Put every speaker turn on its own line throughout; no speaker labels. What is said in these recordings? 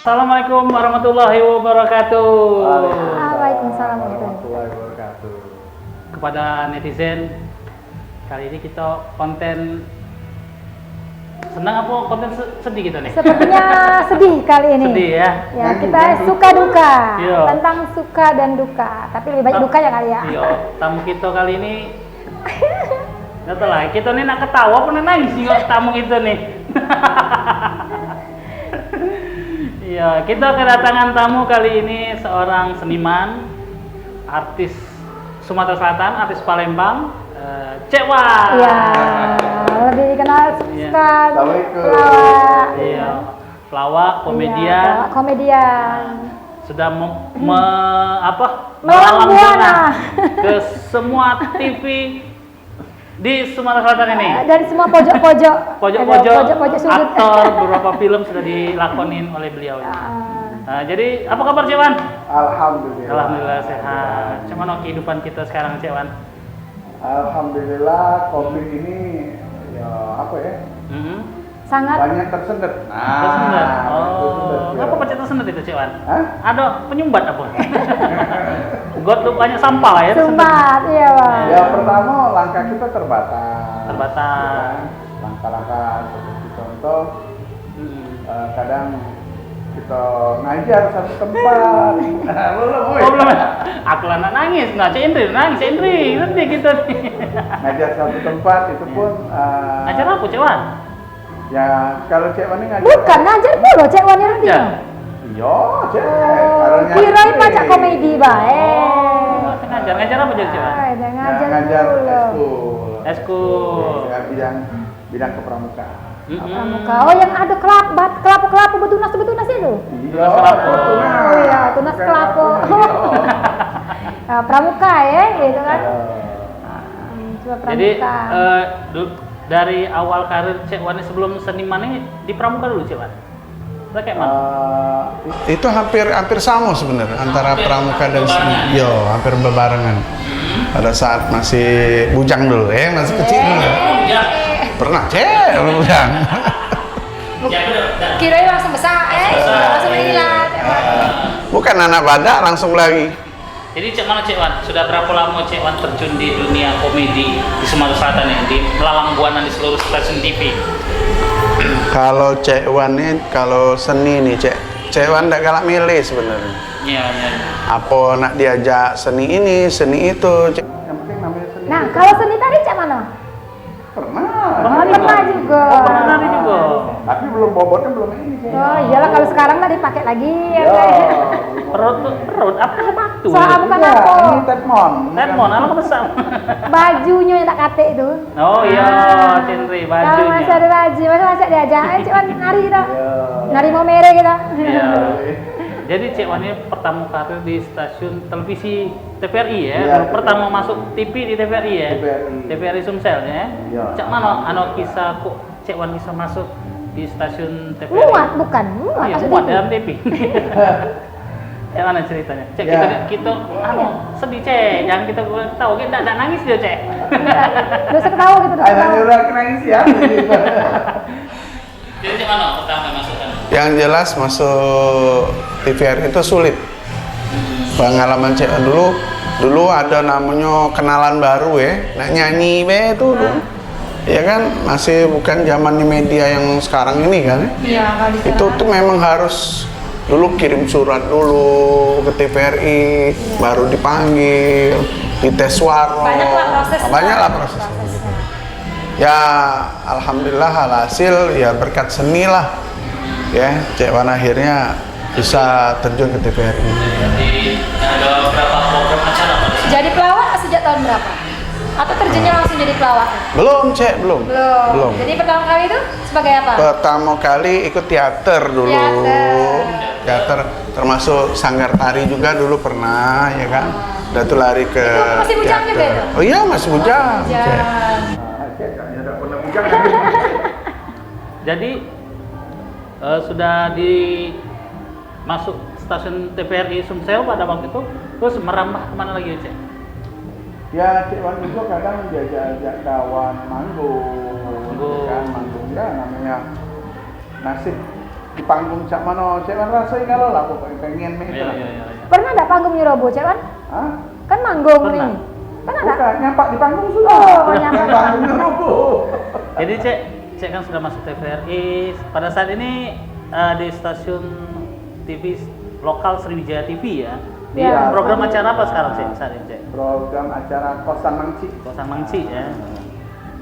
Assalamualaikum warahmatullahi wabarakatuh.
Waalaikumsalam warahmatullahi wabarakatuh.
Kepada netizen, kali ini kita konten senang apa konten sedih kita nih?
Sepertinya sedih kali ini.
Sedih ya?
Ya, kita suka duka.
Iya.
Tentang suka dan duka. Tapi lebih banyak duka ya kali ya.
Iya, tamu kita kali ini nggak tahu lah, kita nih nak ketawa apa nak nangis sih kok tamu kita nih. Iya, kita kedatangan tamu kali ini seorang seniman, artis Sumatera Selatan, artis Palembang, Cek Wan.
Iya. Lebih dikenal
Iya.
suka
Assalamualaikum.
Iya, pelawak, komedian,
Iya, komedian.
sudah
Melalang
melalang
buana.
buana ke semua TV di Sumatera Selatan ini.
Dan semua pojok-pojok.
Pojok-pojok
sudut.
aktor beberapa film sudah dilakonin oleh beliau. Nah, jadi apa kabar Cek Wan?
Alhamdulillah.
Alhamdulillah sehat. Cuman kehidupan kita sekarang Cek Wan?
Alhamdulillah COVID ini ya apa ya?
Sangat
Banyak tersendat.
Tersendat.
tersendat, ya.
Kenapa pecah tersendat itu Cek Wan?
Hah?
Ada penyumbat apa? Got tuh banyak sampah lah ya. tersendat.
sumbat, iya Bang.
Ya pertama langkah kita terbatas.
Terbatas.
Langkah-langkah seperti contoh kadang kita ngajar satu tempat. Belum, woy.
Oh belum. Aku lah nak nangis. Nah Cek Indri nangis. Cek Indri nanti kita nih.
Ngajar satu tempat itu pun
Ajar apa Cek Wan?
ya kalau Cek Wan ini ngajar.
Bukan ngajar pula Cek Wan yang
Ngajar.
Iya, Cek.
Kirain macam komedi baik.
Oh, ngajar apa jadi Cek Wan?
Jangan ngajar
ngajar
dulu.
eskul.
Eskul.
Ya, bidang kepramukaan.
Pramuka. Oh yang ada kelapa betunas itu.
Iya,
kelapa.
Oh iya, tunas kelapa. Nah, pramuka ya, gitu kan. Coba pramuka.
Jadi dari awal karir Cek Wan sebelum seniman ini di pramuka dulu Cek Wan? Kita kayak mana?
Itu hampir sama sebenarnya antara pramuka dan seni. Yo, hampir berbarengan. Pada saat masih bujang dulu, masih kecil dulu. Pernah Cek bujang.
Kirain langsung besar, langsung hilang.
Bukan anak badak langsung lagi.
Jadi Cek mana Cek Wan? Sudah berapa lama Cek Wan terjun di dunia komedi di Sumatera Selatan ini, di melalang buana di seluruh stasiun TV?
Kalau Cek Wan nih, kalau seni nih Cek Wan tidak galak milih sebenarnya.
Iya.
Apa nak diajak seni ini, seni itu.
Yang penting namanya seni.
Nah, kalau seni tadi Cek mana?
Pernah.
Pernah juga.
Oh, pernah nari juga.
Tapi belum bobotnya belum ini. Cek.
Oh iyalah kalau sekarang mah dipakai lagi ya.
Ya.
Perut apa sepatu?
Soal bukan
Ya,
apa.
ini Tedmon.
Netmon, apa besar?
Bajunya yang tak kate itu.
Oh iya, Cendri
Kalau masih
bajunya.
ada baju, masih diajak, Cek Wan nari kita.
Ya.
Nari mau mere kita.
Iya. Jadi Cek Wan ini pertama karir di stasiun televisi TVRI ya.
Iya,
Pertama masuk TV di TVRI ya. TVRI Sumsel ya.
Iya.
Cak mana kisah kok Cek Wan bisa masuk di stasiun TVRI?
Muat bukan, muat
Iya,
masuk
muat
TV.
dalam TV. Cek mana ceritanya? Cek
Ya.
kita sedih Cek, jangan kita tahu kita enggak nangis dia Cek.
Terus ketawa gitu, terus
Ada
ketawa.
nyuruh nangis ya.
Jadi Cek mana pertama masukkan?
Yang jelas masuk TVRI itu sulit. Pengalaman Cek Wan dulu ada namanya kenalan baru nak nyanyi itu dulu. Ya kan masih bukan zamannya media yang sekarang ini kan.
Iya, kalau di
Itu tuh memang harus dulu kirim surat dulu ke TVRI, baru dipanggil, dites suara.
Banyaklah prosesnya.
Banyaklah prosesnya. Ya alhamdulillah alhasil ya berkat seni lah. Ya, Cek Wan akhirnya bisa terjun ke TVRI.
Jadi ada berapa program acara Pak?
Jadi pelawak sejak tahun berapa? Atau terjunnya langsung jadi pelawak?
Belum, Cek, belum.
Belum. Jadi pertama kali itu sebagai apa?
Pertama kali ikut teater dulu. Teater termasuk sanggar tari juga dulu pernah, ya kan. Udah tuh lari ke
Itu masih bujang juga itu?
Oh iya, masih bujang. Cek.
Cek, ada pernah bujang.
Jadi sudah masuk stasiun TVRI Sumsel pada waktu itu, terus merambah kemana lagi Cek?
Ya, Cek Wan juga kadang diajak kawan manggung. Kan manggung ya namanya nasib di panggung cak mana Cek Wan rasanya kalau lah pokoknya pengen nih.
Iya, iya, iya.
Pernah ada panggung di Robo, Cek Wan?
Hah?
Kan manggung
Pernah.
nih. Kan ada.
Bukan, nyampak di panggung sudah.
Oh, nyampak di
panggung Robo.
Jadi Cek kan sudah masuk TVRI. Pada saat ini di stasiun TV lokal Sriwijaya TV ya. Di
Ya.
program acara apa sekarang Cek saat ini Cek?
Program acara Kosan Mangci.
Kosan Mangci ya.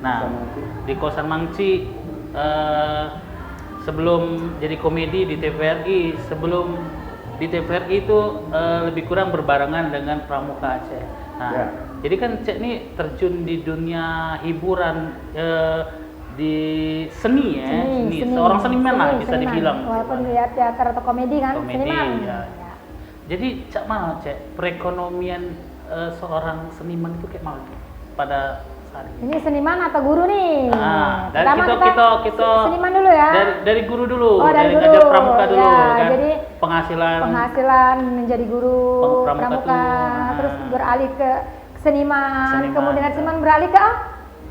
Nah,
Kosan Mangci.
di Kosan Mangci sebelum jadi komedi di TVRI, sebelum di TVRI itu lebih kurang berbarengan dengan Pramuka Cek. Nah,
Ya.
jadi kan Cek ini terjun di dunia hiburan di seni ya, seni. Seorang seniman lah bisa
seniman.
dibilang.
Walaupun lihat teater atau komedi kan,
Komedi,
seniman.
ya. Jadi Cak mana Cek perekonomian seorang seniman itu kayak mana Cek pada saat ini?
Ini seniman atau guru nih?
Nah, dari
Pertama
kita
seniman dulu ya.
dari guru dulu,
Oh, dari guru.
ngajar pramuka dulu
Ya,
kan.
jadi penghasilan menjadi guru
Pramuka
pramuka,
tuh.
terus
Nah.
beralih ke seniman,
Seniman.
kemudian dari seniman beralih ke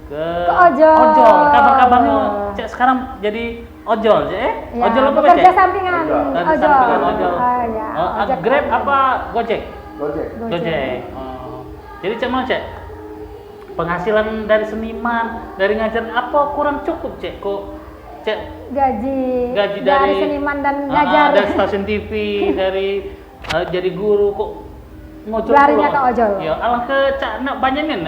ke
ojol.
Kabar-kabarnya Cek sekarang jadi ojol Cek.
Ya,
Ojol apa
bekerja
Cek?
sampingan
Ojol.
ojol.
Sampingan ojol.
Oh, ya, ojek
Grab
online.
apa Gojek?
Gojek.
Gojek. Oh. Jadi Cek mana Cek? Penghasilan dari seniman, dari ngajar apa kurang cukup Cek? Kok Cek
gaji
gaji
dari seniman dan ngajar.
dari stasiun TV, dari jadi guru kok ngojol
Larinya
pula?
ke ojol.
Ya, alang ke Cak nak banyakin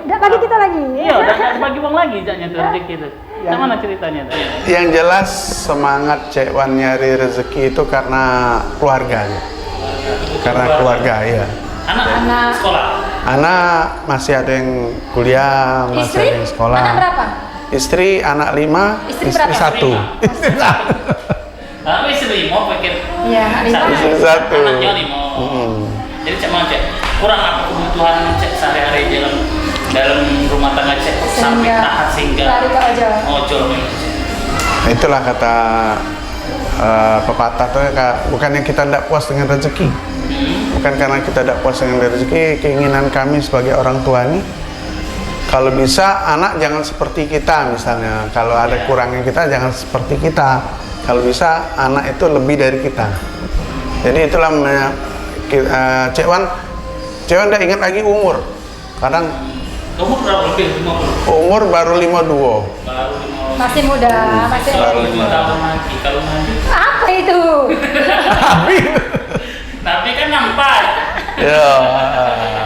Bagi kita lagi.
Iya, udah bagi uang lagi Caknya tuh rezeki itu.
Yang-
Mana ceritanya tuh?
Yang jelas semangat Cek Wan nyari rezeki itu karena keluarga. Karena keluarga ya.
Anak sekolah.
Anak masih ada yang kuliah, masih
Istri?
ada yang sekolah.
Anak berapa?
Istri anak 5,
Istri
istri
berapa?
1. Istri 1.
Nah, istri mau pikir.
Iya, anak lima.
Istri 1.
Anaknya 5. Jadi Cak mau Cek kurang apa kebutuhan Cek sehari-hari dalam rumah tangga Cek sampai tahan sehingga
lari ke ojol.
ojol gitu, Cek.
Nah, itulah kata pepatah tuh, bukannya kita tidak puas dengan rezeki. Bukan karena kita tidak puas dengan rezeki, keinginan kami sebagai orang tua ini, kalau bisa anak jangan seperti kita misalnya. Kalau ada kurangnya kita jangan seperti kita. Kalau bisa anak itu lebih dari kita. Jadi itulah Cek Wan tidak ingat lagi umur. Kadang
Umur berapa lebih? 50?
umur baru 52.
Baru 50.
Masih muda, masih
Baru
Baru
5 tahun lagi kalau nanti.
apa itu?
Tapi kan nampak.
Ya,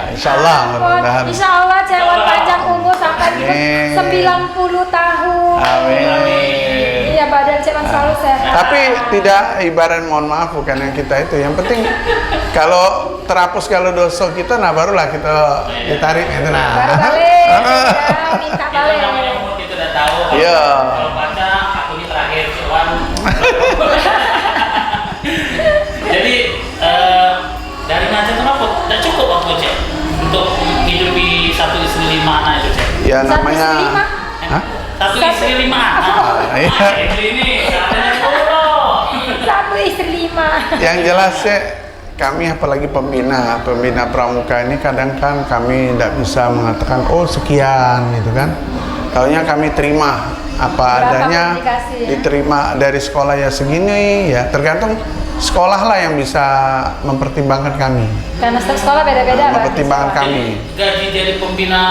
insya Allah mudah-mudahan.
Insya Allah Cek Wan panjang umur sampai
Amin.
90 tahun.
Amin.
Iya, badan Cek Wan selalu sehat.
Tapi tidak ibarat, mohon maaf, bukan yang kita itu. Yang penting kalau terhapus kalau dosa kita, nah barulah kita ditarik itu nah.
Baru balik, ya, minta
Itu namanya
balik.
umur kita udah tahu.
Iya.
Kalau baca aku ini terakhir Cek-Wan. Jadi dari ngajar kenapa? Tidak cukup aku Cek untuk hidupi 1 istri 5 anak itu Cek.
Ya
Satu
namanya.
istri 5?
Hah?
1 istri 5 anak.
Iya.
Istri ini katanya 10.
Satu istri 5.
Yang jelas sih kami apalagi pembina pramuka ini kadang kan kami tidak bisa mengatakan oh sekian gitu kan. Taunya kami terima apa
Berapa
adanya,
publikasi, ya?
diterima dari sekolah ya segini ya, tergantung sekolah lah yang bisa mempertimbangkan kami.
Karena setiap sekolah beda-beda, Pak.
Mempertimbangkan kami.
Gaji dari pembina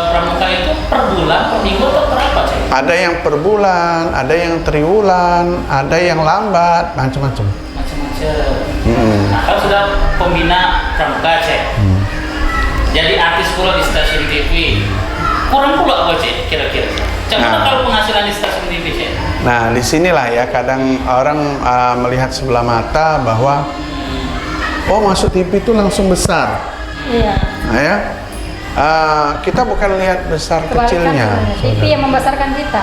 pramuka itu per bulan, per minggu atau per apa Cek?
Ada yang per bulan, ada yang triwulan, ada yang lambat, macam-macam.
Macam-macam.
Hmm.
Nah, kalau sudah pembina pramuka Cek, jadi artis pula di stasiun TV, kurang pula apa Cek kira-kira? Cek mana
Nah.
kalau penghasilan di stasiun TV Cek?
Nah, disinilah ya kadang orang melihat sebelah mata bahwa oh masuk TV itu langsung besar.
Iya.
Nah ya, kita bukan lihat besar
Kebalikan
kecilnya.
sebenarnya. TV yang membesarkan kita.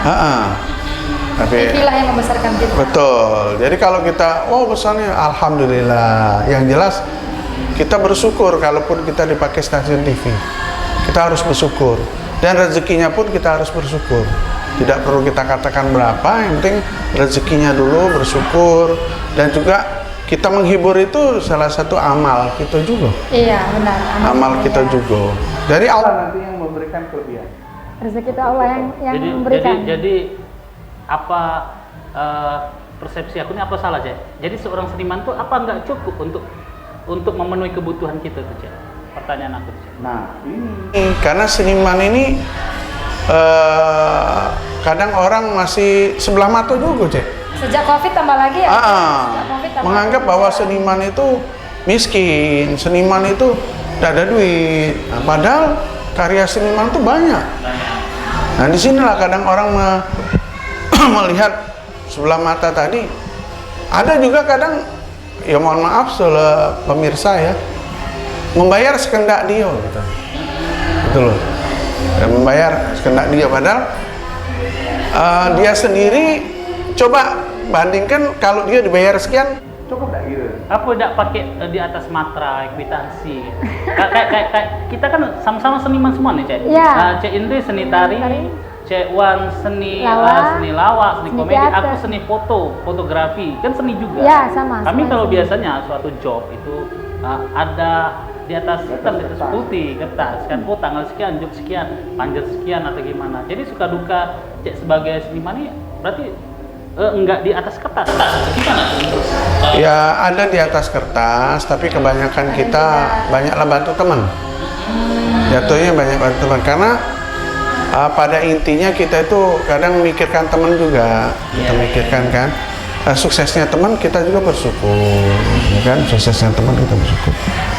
Tapi
TV lah yang membesarkan kita.
betul. Jadi kalau kita, oh besarnya, alhamdulillah. Yang jelas kita bersyukur kalaupun kita dipakai stasiun TV. Kita harus bersyukur. Dan rezekinya pun kita harus bersyukur. Tidak perlu kita katakan berapa, yang penting rezekinya dulu bersyukur. Dan juga kita menghibur itu salah satu amal kita juga.
Iya, benar.
Amal kita juga. Dari
Allah
Allah.
nanti yang memberikan kelebihan.
Rezeki itu Allah yang
Jadi,
memberikan.
jadi apa persepsi aku ini apa salah, Cek? Jadi seorang seniman tuh apa nggak cukup untuk memenuhi kebutuhan kita tuh, Cek? Pertanyaan aku, Cek.
Nah, ini
Karena seniman ini kadang orang masih sebelah mata juga, Cek.
Sejak Covid tambah lagi ya. Sejak Covid tambah
Menganggap
lagi.
bahwa seniman itu miskin, seniman itu tidak ada duit. Nah, padahal karya seniman itu banyak. Nah, disinilah kadang orang melihat sebelah mata tadi. Ada juga kadang, ya mohon maaf pemirsa ya, membayar sekendak dia gitu. Gitu loh. Dan membayar sekendak dia, padahal dia sendiri coba bandingkan kalau dia dibayar sekian.
cukup nggak gitu?
Apa tidak pakai di atas matra ekuitansi? Kayak kita kan sama-sama seniman semua nih, Cek.
Iya.
Cek Indri seni tari, Cek Wan seni seni lawak, seni
Seni
komedi,
teater.
aku seni fotografi, kan seni juga.
Iya, sama.
Kami
sama
kalau
seni.
biasanya suatu job itu ada di atas hitam, di atas putih, kertas kan, oh tanggal sekian, job sekian, panjat sekian atau gimana. Jadi suka duka Cek sebagai seniman ini berarti enggak di atas kertas. Gimana tuh?
Ya ada di atas kertas, tapi kebanyakan kita banyaklah bantu teman. Jatuhnya banyak bantu teman, karena pada intinya kita itu kadang memikirkan teman juga. Kita mikirkan kan, suksesnya teman kita juga bersyukur, ya kan? Suksesnya teman kita bersyukur.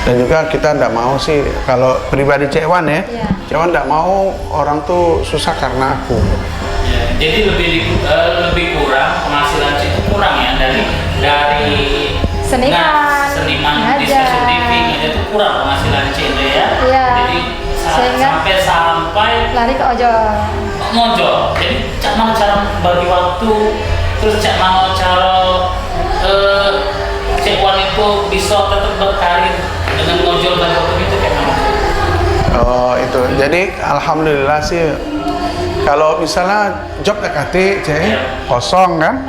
Dan juga kita tidak mau sih, kalau pribadi Cek Wan ya, Cek Wan tidak mau orang tuh susah karena aku.
Jadi lebih kurang penghasilan itu kurang ya dari seniman di stasiun TV itu kurang penghasilan itu ya.
Iya.
Jadi
Sehingga
sampai
lari ke ojol.
ngojol. Jadi cak mau cara bagi waktu, terus cak mau cara Cek Wan itu bisa tetap berkarir dengan ngojol dan waktu itu kayak mana?
Oh itu, jadi alhamdulillah sih. Kalau misalnya job TKT, Cek, kosong kan?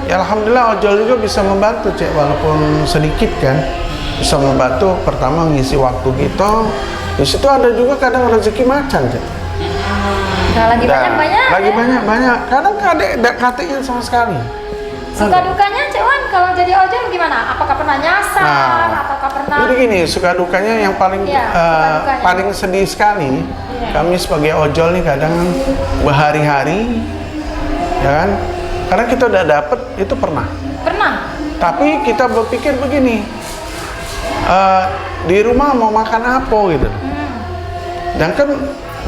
Ya alhamdulillah ojol juga bisa membantu, Cek, walaupun sedikit kan. Bisa membantu, pertama ngisi waktu kita. Di situ ada juga kadang rezeki macan, Cek.
Nah, lagi banyak-banyak.
Lagi
ya.
banyak-banyak. Kadang ada KT-nya sama sekali.
Suka dukanya Cek Wan kalau jadi ojol gimana? Apakah pernah nyasar?
Nah,
Apakah pernah?
Jadi gini, suka dukanya yang paling
Iya, suka dukanya.
paling sedih sekali.
Iya.
Kami sebagai ojol nih kadang berhari-hari, ya kan? Karena kita udah dapet itu pernah.
Pernah.
Tapi kita berpikir begini, di rumah mau makan apa gitu. Dan kan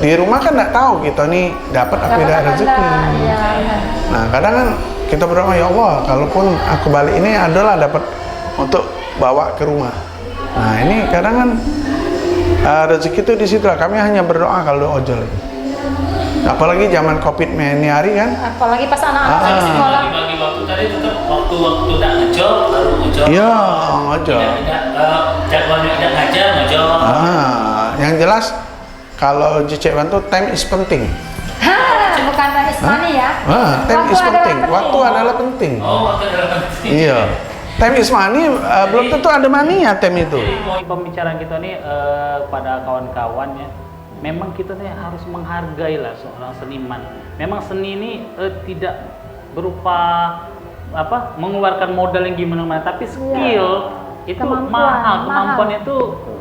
di rumah kan nggak tahu kita nih dapat apa
Dapat
tidak
apa
rezeki.
enggak? Iya, benar.
Nah kadang kan kita berdoa, ya Allah, kalaupun aku balik ini adalah dapat untuk bawa ke rumah. Nah ini kadang kan rezeki itu di situ lah. Kami hanya berdoa kalau ojol itu. Apalagi zaman Covid ini hari kan.
Apalagi pas anak-anak lagi sekolah.
Bagi waktu tadi tetap waktu tidak ngejol baru ngejol.
Iya, ojol.
Jadwalnya tidak ngajar ngejol.
Yang jelas kalau Cek Wan tuh time is penting.
Bukan manis money ya.
Time
Waktu
is
adalah
penting.
penting.
Waktu adalah penting.
Oh, waktu adalah penting.
Iya. Time is money, belum tentu ada money-nya time itu.
Jadi pembicaraan kita nih pada kawan-kawan ya, memang kita nih harus menghargai lah seorang seniman. Memang seni ini tidak berupa apa mengeluarkan modal yang gimana-mana, tapi skill itu mahal, kemampuan itu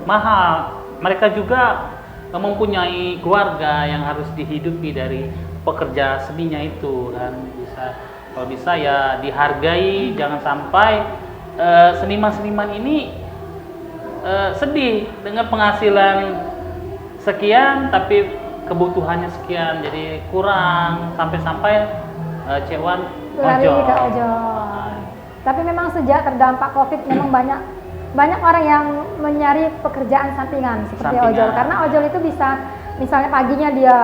mahal. Mereka juga mempunyai keluarga yang harus dihidupi dari pekerja seninya itu, dan bisa kalau bisa ya dihargai. Jangan sampai seniman-seniman ini sedih dengan penghasilan sekian tapi kebutuhannya sekian, jadi kurang, sampai-sampai Cek Wan
Lari
ojol.
ke ojol. Tapi memang sejak terdampak Covid memang banyak orang yang mencari pekerjaan sampingan seperti
Sampingan.
ojol, karena ojol itu bisa misalnya paginya dia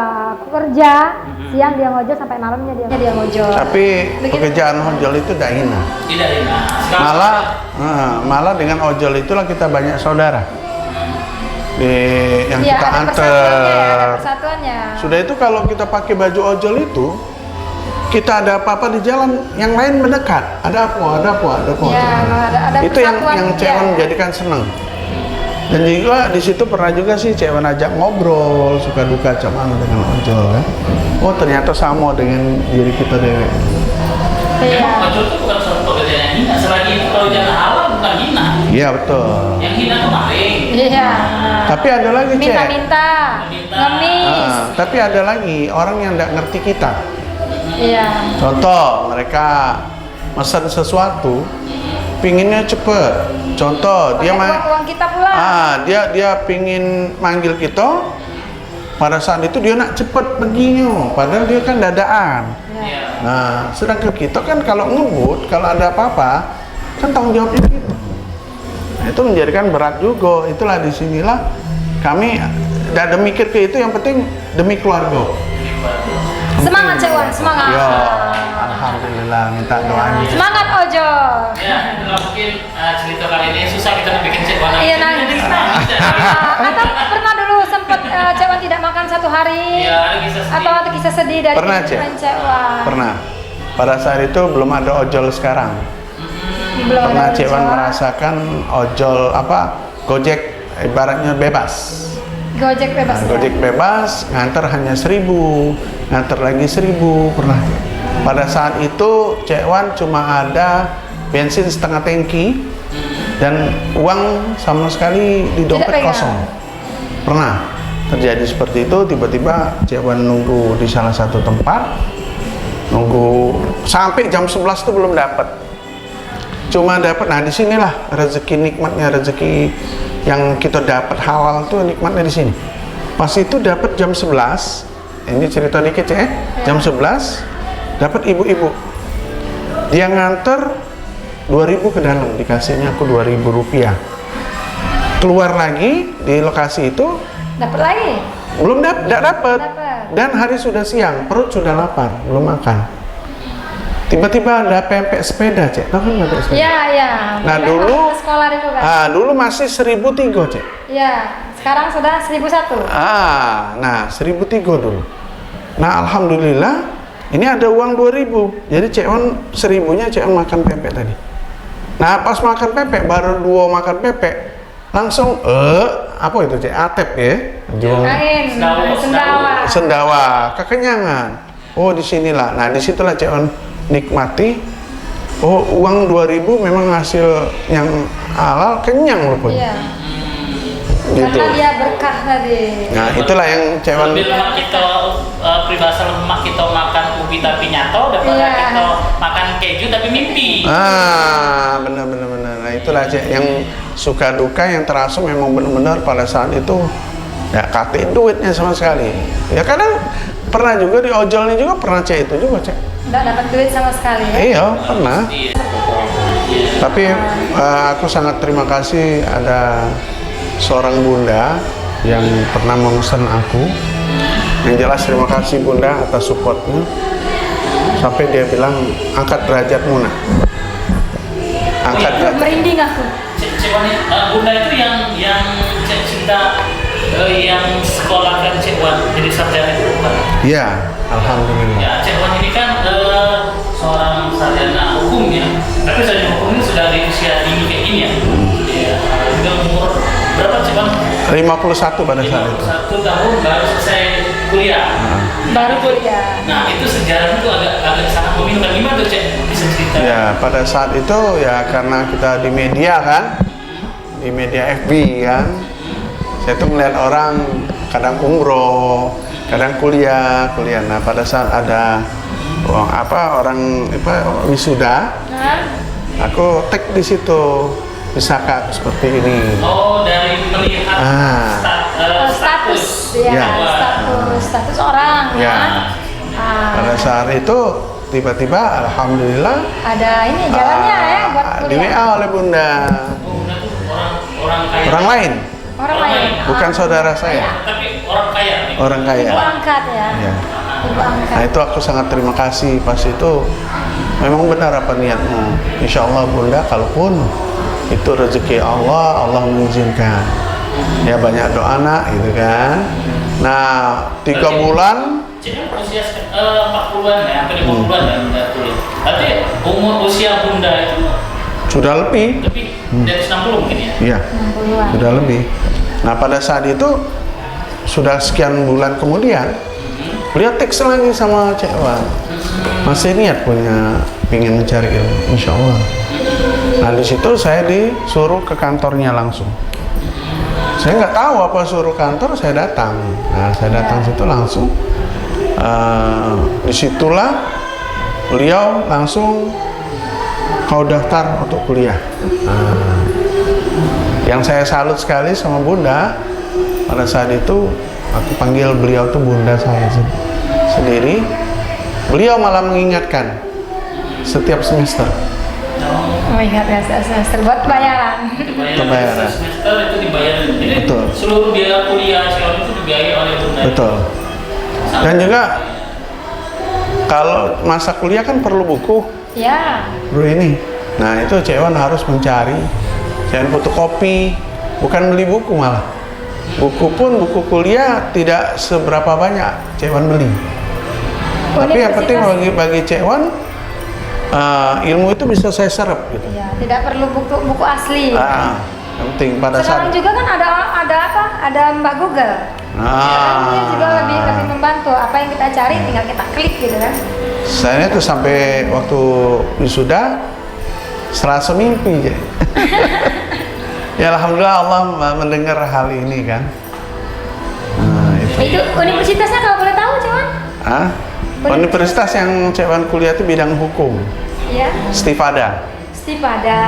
kerja, siang dia ngojol sampai malamnya dia ngojol.
Tapi pekerjaan ojol itu tidak hina.
Tidak enak.
Malah dengan ojol itulah kita banyak saudara. Yang
Iya,
kita
ada
antar.
persatuannya, ada persatuannya.
Sudah itu kalau kita pakai baju ojol itu, kita ada apa-apa di jalan, yang lain mendekat. Ada apa?
Iya, ada
Itu yang
persatuan,
Cek Wan
iya.
menjadikan senang. Dan juga di situ pernah juga sih Cek Wan ajak ngobrol suka duka cuman dengan ojol kan. Oh ternyata sama dengan diri kita dewe.
Iya.
Memang ojol itu bukan suatu pekerjaan yang hina. Selagi itu kalau jangan halal bukan hina.
Iya betul.
Yang hina itu maling.
Iya.
Tapi ada lagi cek.
Minta-minta, ngemis.
Tapi ada lagi orang yang tidak ngerti kita.
Iya.
Contoh mereka pesan sesuatu, pinginnya cepet. Contoh dia
uang kita pula.
dia pingin manggil kita. Pada saat itu dia nak cepet perginya, padahal dia kan dadaan.
Iya.
Nah, sedangkan kita kan kalau ngebut, kalau ada apa-apa, kan tanggung jawabnya kita. Nah, itu menjadikan berat juga. Itulah disinilah kami tidak ada mikir ke itu, yang penting demi keluarga.
Semangat Cek Wan, semangat.
Ya, alhamdulillah, minta doanya.
Semangat Ojo.
Ya, itulah mungkin cerita kali ini susah kita bikin Cek Wan.
Iya, nangis. Atau pernah dulu sempat Cek Wan tidak makan satu hari?
Iya, ada kisah sedih.
Atau ada kisah sedih dari
Pernah, Cek?
kehidupan Cek Wan?
Pernah. Pada saat itu belum ada ojol sekarang.
Belum
Pernah
ada
Cek Wan
Ojol.
merasakan ojol Gojek ibaratnya bebas.
Gojek bebas.
Nah, Gojek bebas, nganter hanya 1.000, nganter lagi 1.000 pernah. Pada saat itu Cek Wan cuma ada bensin setengah tangki dan uang sama sekali di
Tidak
dompet
pegang.
kosong. Pernah terjadi seperti itu. Tiba-tiba Cek Wan nunggu di salah satu tempat, nunggu sampai jam 11 itu belum dapat. Cuma dapat, nah disinilah rezeki, nikmatnya rezeki yang kita dapat halal tuh nikmatnya di sini. Pas itu dapat jam 11, ini cerita dikit ya, jam 11 dapat ibu-ibu, dia nganter 2.000 ke dalam, dikasihnya aku 2.000 rupiah. Keluar lagi di lokasi itu,
Dapat lagi?
belum dapat,
Dapat.
dan hari sudah siang, perut sudah lapar, belum makan. Tiba-tiba ada pempek sepeda, Cek. Tahu kan pempek sepeda?
Iya, iya.
Nah,
Mereka
dulu
ke sekolah itu kan.
Dulu masih 1.003, Cek.
Iya, sekarang sudah 1.001.
Nah 1.003 dulu. Nah alhamdulillah ini ada uang 2.000. Jadi Cek Wan 1.000-nya Cek Wan makan pempek tadi. Nah pas makan pempek, baru 2 makan pempek langsung apa itu Cek? Atep ya? Jual
Angin,
Sendawa.
sendawa.
sendawa, kekenyangan. Oh disinilah. Nah disitulah Cek Wan nikmati. Oh uang 2.000 memang hasil yang halal, kenyang loh pun.
Iya.
Gitu.
Karena dia berkah tadi.
Nah itulah yang Cek Wan.
Lebih lemak kita, peribahasa lemak kita makan ubi tapi nyato daripada
Iya.
kita makan keju tapi mimpi.
Benar. Nah itulah Cek, yang suka duka yang terasa memang benar-benar pada saat itu ya kate duitnya sama sekali. Ya kadang pernah juga di ojolnya juga pernah Cek itu juga Cek.
Nggak dapat duit sama sekali ya.
Iya pernah.
Iya.
Tapi aku sangat terima kasih ada seorang bunda yang pernah memesan aku. Yang jelas terima kasih bunda atas supportnya. Sampai dia bilang angkat derajatmu nak. Angkat derajat.
Merinding aku.
Cek Wan, bunda itu yang Cek cerita yang sekolahkan Cek Wan jadi sarjana itu bukan?
Iya, alhamdulillah.
Ya, Cek Wan ini kan seorang sarjana hukum ya, tapi sarjana hukum ini sudah di usia dini kayak gini ya. Iya, sudah umur berapa Cek Wan?
51 pada saat itu.
51 tahun baru selesai kuliah.
Baru kuliah.
Nah itu sejarah itu agak sangat membingungkan. Gimana tuh Cek bisa cerita?
Ya, pada saat itu ya karena kita di media kan, di media FB kan, saya tuh melihat orang kadang umroh, kadang kuliah. Nah pada saat ada orang wisuda, aku tag di situ, bisa Kak seperti ini.
Oh, dari melihat
Status,
Ya.
ya, status orang.
Ya.
Ah,
Pada saat itu tiba-tiba alhamdulillah
ada ini jalannya ya buat
di
kuliah.
WA oleh bunda.
Oh, bunda tuh orang kaya.
Orang lain,
Orang lain.
bukan saudara saya.
Tapi orang kaya nih.
Orang kaya.
Ibu angkat ya.
Ya.
Ibu angkat.
Nah itu aku sangat terima kasih pas itu. Memang benar apa niatmu. Insya Allah bunda, kalaupun itu rezeki Allah, Allah mengizinkan. Ya banyak doa nak gitu kan. Nah 3 bulan.
Jadi usia 40-an ya, hampir 50-an ya bunda kuliah. Berarti umur usia bunda itu
Sudah lebih.
dari 60 mungkin ya?
Iya.
60-an.
Sudah lebih. Nah pada saat itu sudah sekian bulan kemudian beliau teks lagi sama Cek Wan. masih niat pengen mencari ilmu, insya Allah. Nah di situ saya disuruh ke kantornya langsung. Saya nggak tahu apa suruh kantor, saya datang. Nah saya datang situ langsung. Disitulah beliau langsung kau daftar untuk kuliah. Yang saya salut sekali sama Bunda, pada saat itu aku panggil beliau tuh Bunda saya sendiri. Beliau malah mengingatkan setiap semester.
Oh ingat ya, semester buat bayaran.
Pembayaran.
Semester itu dibayarin. Jadi
Betul.
seluruh biaya kuliah Syawan itu dibiayai oleh Bunda.
Betul. Dan juga kalau masa kuliah kan perlu buku.
Ya.
Bro ini. Nah itu Cewan harus mencari, Cewan fotokopi, bukan beli buku malah. Buku pun buku kuliah tidak seberapa banyak Cewan beli. Tapi yang penting bagi Cewan ilmu itu bisa saya serap gitu.
Ya, tidak perlu buku asli.
Yang penting pada
Sekarang
saat
juga kan ada Mbak Google. Dia juga lebih membantu. Apa yang kita cari tinggal kita klik gitu kan.
saya tuh sampai waktu wisuda serasa mimpi ya. Ya alhamdulillah Allah mendengar hal ini kan. Nah,
Itu universitasnya kalau boleh tahu cuman?
Universitas yang Cewan kuliah itu bidang hukum.
Iya.
Stifada.
Stifada.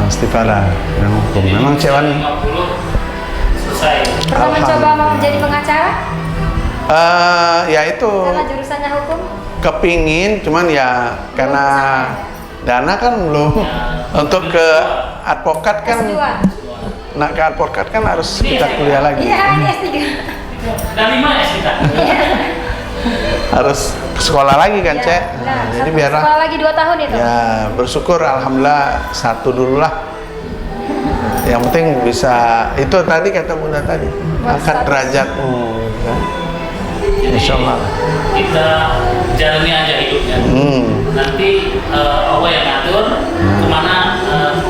Stifada bidang hukum. Memang Cewan
50 selesai.
Pernah mencoba mau jadi pengacara?
Ya itu
Karena jurusannya hukum?
kepingin, cuman ya karena dana kan belum. Untuk ke advokat kan,
S2.
nak ke advokat kan harus kita kuliah lagi.
Iya, ini S3.
Dan 5 ya kita.
Harus sekolah lagi kan,
Iya,
Cek.
benar.
Jadi
Satu
biar
sekolah lagi 2 tahun itu.
ya bersyukur alhamdulillah satu dulu lah. Yang penting bisa itu tadi kata Bunda tadi, angkat
status.
derajatmu kan. Insya Allah.
Kita jalani aja hidupnya. Nanti Allah yang ngatur kemana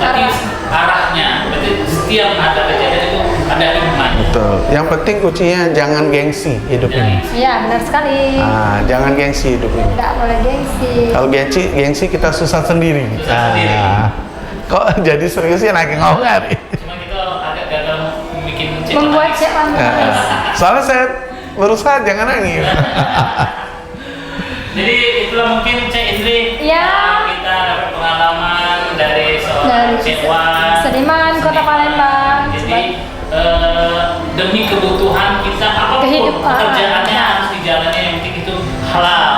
nanti arahnya. Berarti setiap ada kejadian itu ada hikmah.
Betul. Yang penting kuncinya jangan gengsi hidup ini.
Iya, benar sekali.
Jangan gengsi hidup ini.
Tidak boleh gengsi.
Kalau gengsi kita susah sendiri.
Sendiri.
Kok jadi serius ya lagi ngomong hari.
Cuma kita agak gagal bikin
Membuat Cewan menangis.
Soalnya saya berusaha jangan nangis.
Jadi itulah mungkin Cek Indri.
Iya.
Kita dapat pengalaman dari seorang
Dari
Cewan.
seniman Kota Palembang.
Jadi demi kebutuhan kita apapun
Kehidupan.
pekerjaannya harus dijalani yang penting itu halal.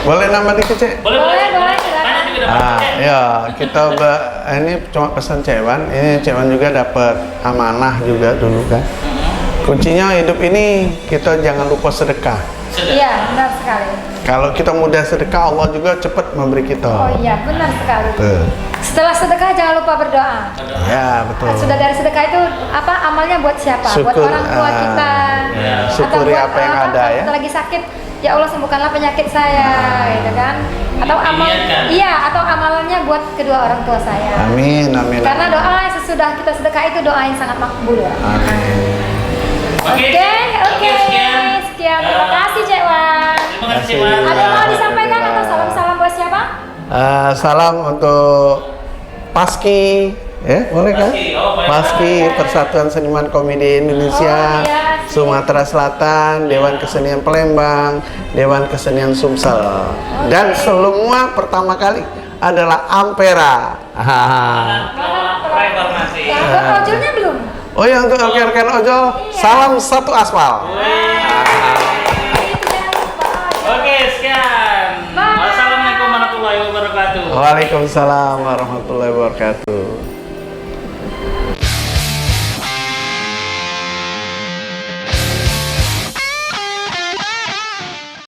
Boleh nambah dikit, Cek?
Boleh.
silakan.
Banyak juga dapat Cek.
Ya, kita ini cuma pesan Cewan. Ini Cewan juga dapat amanah juga dulu kan. Kuncinya hidup ini kita jangan lupa sedekah.
Iya, benar sekali.
Kalau kita mudah sedekah, Allah juga cepat memberi kita.
Oh iya, benar sekali.
Tuh.
Setelah sedekah jangan lupa berdoa.
Ya, betul.
Sudah dari sedekah itu apa amalnya buat siapa? Buat
Syukur,
orang tua kita.
syukuri
Atau buat
apa yang ada
kalau
ya.
kita lagi sakit, ya Allah sembuhkanlah penyakit saya, gitu kan? Atau
Diniatkan.
atau amalannya buat kedua orang tua saya.
Amin, amin.
Karena doa sesudah kita sedekah itu doa yang sangat makbul.
Amin.
Oke.
Sekian.
Terima kasih Cek Wan.
Terima kasih Cek Wan.
Ada yang mau disampaikan atau salam-salam buat siapa?
Salam untuk Paski, ya boleh kan?
Paski, oh, boleh.
Paski Persatuan Seniman Komedi Indonesia,
Oh, iya.
Sumatera Selatan, Dewan Kesenian Palembang, Dewan Kesenian Sumsel, dan semua pertama kali adalah Ampera.
Reformasi.
Ya, buat ojolnya belum?
Oh ya untuk rekan-rekan ojol, salam satu aspal.
Oke, sekian.
Bye.
Wassalamualaikum warahmatullahi wabarakatuh.
Waalaikumsalam warahmatullahi wabarakatuh.